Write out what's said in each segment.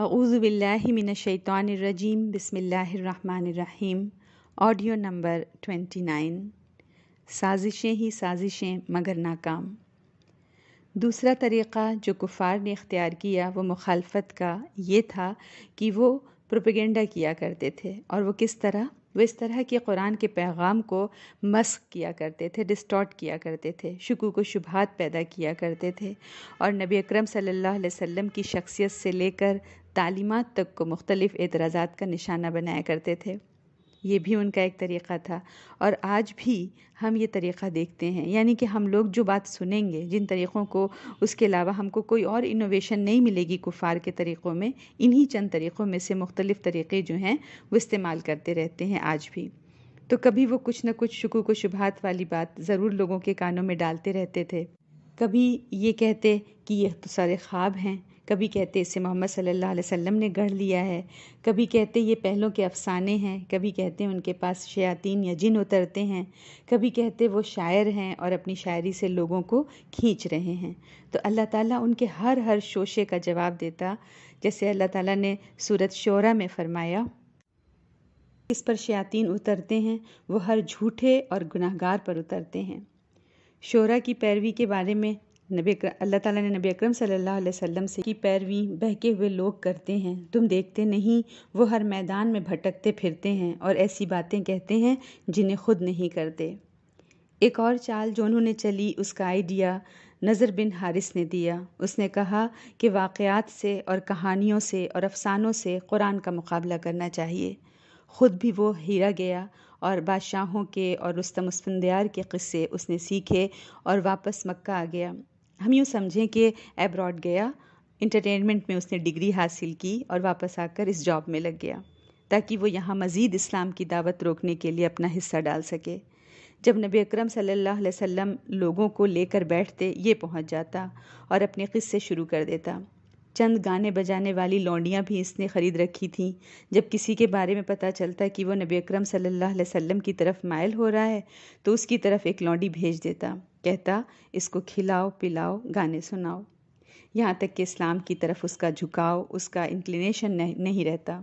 اعوذ باللہ من الشیطان الرجیم بسم اللہ الرحمن الرحیم۔ Audio number 29۔ سازشیں ہی سازشیں مگر ناکام۔ دوسرا طریقہ جو کفار نے اختیار کیا وہ مخالفت کا یہ تھا کہ وہ پروپیگنڈا کیا کرتے تھے، اور وہ کس طرح؟ وہ اس طرح کہ قرآن کے پیغام کو مسخ کیا کرتے تھے، ڈسٹارٹ کیا کرتے تھے، شکوک و شبہات پیدا کیا کرتے تھے، اور نبی اکرم صلی اللہ علیہ وسلم کی شخصیت سے لے کر تعلیمات تک کو مختلف اعتراضات کا نشانہ بنایا کرتے تھے۔ یہ بھی ان کا ایک طریقہ تھا، اور آج بھی ہم یہ طریقہ دیکھتے ہیں، یعنی کہ ہم لوگ جو بات سنیں گے، جن طریقوں کو، اس کے علاوہ ہم کو کوئی اور انوویشن نہیں ملے گی کفار کے طریقوں میں، انہی چند طریقوں میں سے مختلف طریقے جو ہیں وہ استعمال کرتے رہتے ہیں آج بھی۔ تو کبھی وہ کچھ نہ کچھ شکوک و شبہات والی بات ضرور لوگوں کے کانوں میں ڈالتے رہتے تھے۔ کبھی یہ کہتے کہ یہ تو سارے خواب ہیں، کبھی کہتے اسے محمد صلی اللہ علیہ وسلم نے گڑھ لیا ہے، کبھی کہتے یہ پہلوں کے افسانے ہیں، کبھی کہتے ان کے پاس شیاطین یا جن اترتے ہیں، کبھی کہتے وہ شاعر ہیں اور اپنی شاعری سے لوگوں کو کھینچ رہے ہیں۔ تو اللہ تعالیٰ ان کے ہر شوشے کا جواب دیتا، جیسے اللہ تعالیٰ نے سورۃ شعراء میں فرمایا، اس پر شیاطین اترتے ہیں، وہ ہر جھوٹے اور گناہگار پر اترتے ہیں۔ شعراء کی پیروی کے بارے میں اللہ تعالیٰ نے نبی اکرم صلی اللہ علیہ وسلم سے کی پیروی بہکے ہوئے لوگ کرتے ہیں، تم دیکھتے نہیں وہ ہر میدان میں بھٹکتے پھرتے ہیں اور ایسی باتیں کہتے ہیں جنہیں خود نہیں کرتے۔ ایک اور چال جو انہوں نے چلی، اس کا آئیڈیا نضر بن حارث نے دیا۔ اس نے کہا کہ واقعات سے اور کہانیوں سے اور افسانوں سے قرآن کا مقابلہ کرنا چاہیے۔ خود بھی وہ ہیرا گیا اور بادشاہوں کے اور رستم اسفندیار کے قصے اس نے سیکھے اور واپس مکہ آ گیا۔ ہم یوں سمجھیں کہ ایبراڈ گیا، انٹرٹینمنٹ میں اس نے ڈگری حاصل کی اور واپس آ کر اس جاب میں لگ گیا تاکہ وہ یہاں مزید اسلام کی دعوت روکنے کے لیے اپنا حصہ ڈال سکے۔ جب نبی اکرم صلی اللہ علیہ وسلم لوگوں کو لے کر بیٹھتے، یہ پہنچ جاتا اور اپنے قصے شروع کر دیتا۔ چند گانے بجانے والی لونڈیاں بھی اس نے خرید رکھی تھیں۔ جب کسی کے بارے میں پتہ چلتا کہ وہ نبی اکرم صلی اللہ علیہ وسلم کی طرف مائل ہو رہا ہے تو اس کی طرف ایک لونڈی بھیج دیتا، کہتا اس کو کھلاؤ پلاؤ گانے سناؤ، یہاں تک کہ اسلام کی طرف اس کا جھکاؤ، اس کا انکلینیشن نہیں رہتا۔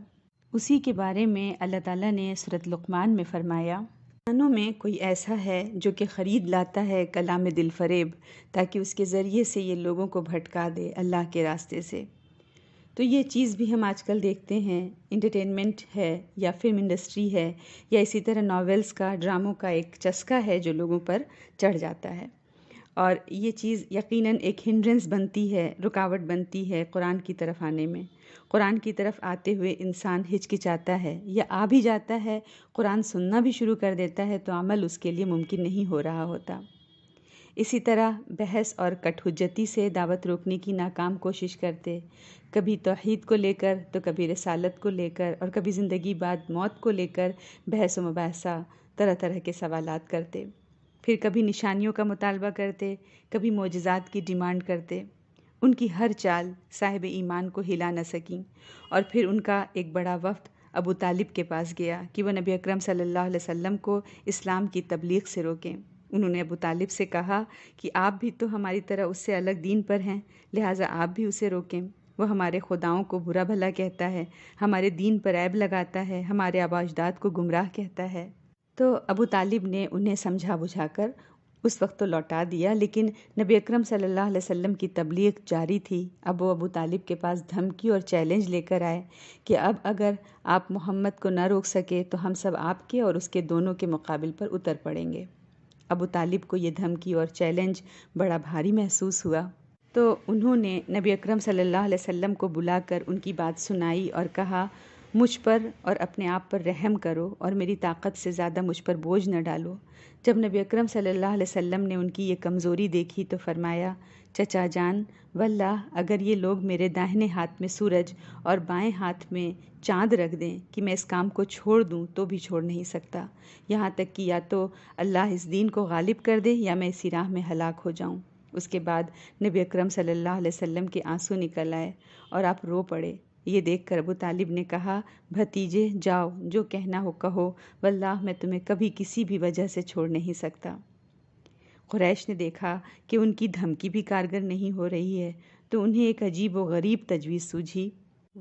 اسی کے بارے میں اللہ تعالیٰ نے سورۃ لقمان میں فرمایا، انسانوں میں کوئی ایسا ہے جو کہ خرید لاتا ہے کلام دل فریب تاکہ اس کے ذریعے سے یہ لوگوں کو بھٹکا دے اللہ کے راستے سے۔ تو یہ چیز بھی ہم آج کل دیکھتے ہیں، انٹرٹینمنٹ ہے یا فلم انڈسٹری ہے یا اسی طرح ناولز کا، ڈراموں کا ایک چسکا ہے جو لوگوں پر چڑھ جاتا ہے، اور یہ چیز یقیناً ایک ہنڈرنس بنتی ہے، رکاوٹ بنتی ہے قرآن کی طرف آنے میں۔ قرآن کی طرف آتے ہوئے انسان ہچکچاتا ہے یا آ بھی جاتا ہے، قرآن سننا بھی شروع کر دیتا ہے تو عمل اس کے لیے ممکن نہیں ہو رہا ہوتا۔ اسی طرح بحث اور کٹ حجتی سے دعوت روکنے کی ناکام کوشش کرتے، کبھی توحید کو لے کر تو کبھی رسالت کو لے کر اور کبھی زندگی بعد موت کو لے کر بحث و مباحثہ، طرح طرح کے سوالات کرتے، پھر کبھی نشانیوں کا مطالبہ کرتے، کبھی معجزات کی ڈیمانڈ کرتے۔ ان کی ہر چال صاحب ایمان کو ہلا نہ سکیں، اور پھر ان کا ایک بڑا وفد ابو طالب کے پاس گیا کہ وہ نبی اکرم صلی اللہ علیہ وسلم کو اسلام کی تبلیغ سے روکیں۔ انہوں نے ابو طالب سے کہا کہ آپ بھی تو ہماری طرح اس سے الگ دین پر ہیں، لہٰذا آپ بھی اسے روکیں، وہ ہمارے خداؤں کو برا بھلا کہتا ہے، ہمارے دین پر عیب لگاتا ہے، ہمارے آباء و اجداد کو گمراہ کہتا ہے۔ تو ابو طالب نے انہیں سمجھا بجھا کر اس وقت تو لوٹا دیا، لیکن نبی اکرم صلی اللہ علیہ وسلم کی تبلیغ جاری تھی۔ اب وہ ابو طالب کے پاس دھمکی اور چیلنج لے کر آئے کہ اب اگر آپ محمد کو نہ روک سکے تو ہم سب آپ کے اور اس کے دونوں کے مقابل پر اتر پڑیں گے۔ ابو طالب کو یہ دھمکی اور چیلنج بڑا بھاری محسوس ہوا، تو انہوں نے نبی اکرم صلی اللہ علیہ وسلم کو بلا کر ان کی بات سنائی اور کہا، مجھ پر اور اپنے آپ پر رحم کرو اور میری طاقت سے زیادہ مجھ پر بوجھ نہ ڈالو۔ جب نبی اکرم صلی اللہ علیہ وسلم نے ان کی یہ کمزوری دیکھی تو فرمایا، چچا جان، واللہ اگر یہ لوگ میرے داہنے ہاتھ میں سورج اور بائیں ہاتھ میں چاند رکھ دیں کہ میں اس کام کو چھوڑ دوں تو بھی چھوڑ نہیں سکتا، یہاں تک کہ یا تو اللہ اس دین کو غالب کر دے یا میں اسی راہ میں ہلاک ہو جاؤں۔ اس کے بعد نبی اکرم صلی اللہ علیہ وسلم کے آنسو نکل آئے اور آپ رو پڑے۔ یہ دیکھ کر ابو طالب نے کہا، بھتیجے جاؤ، جو کہنا ہو کہو، واللہ میں تمہیں کبھی کسی بھی وجہ سے چھوڑ نہیں سکتا۔ قریش نے دیکھا کہ ان کی دھمکی بھی کارگر نہیں ہو رہی ہے تو انہیں ایک عجیب و غریب تجویز سوجھی۔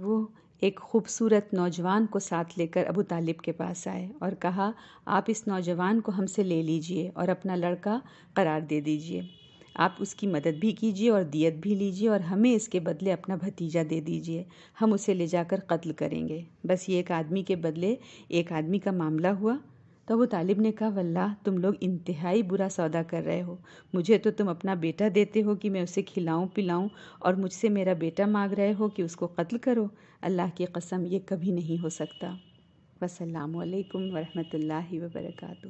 وہ ایک خوبصورت نوجوان کو ساتھ لے کر ابو طالب کے پاس آئے اور کہا آپ اس نوجوان کو ہم سے لے لیجئے اور اپنا لڑکا قرار دے دیجئے، آپ اس کی مدد بھی کیجئے اور دیت بھی لیجئے اور ہمیں اس کے بدلے اپنا بھتیجا دے دیجئے، ہم اسے لے جا کر قتل کریں گے، بس یہ ایک آدمی کے بدلے ایک آدمی کا معاملہ ہوا۔ تو ابو طالب نے کہا واللہ تم لوگ انتہائی برا سودا کر رہے ہو، مجھے تو تم اپنا بیٹا دیتے ہو کہ میں اسے کھلاؤں پلاؤں اور مجھ سے میرا بیٹا مانگ رہے ہو کہ اس کو قتل کرو، اللہ کی قسم یہ کبھی نہیں ہو سکتا۔ والسلام علیکم ورحمۃ اللہ وبرکاتہ۔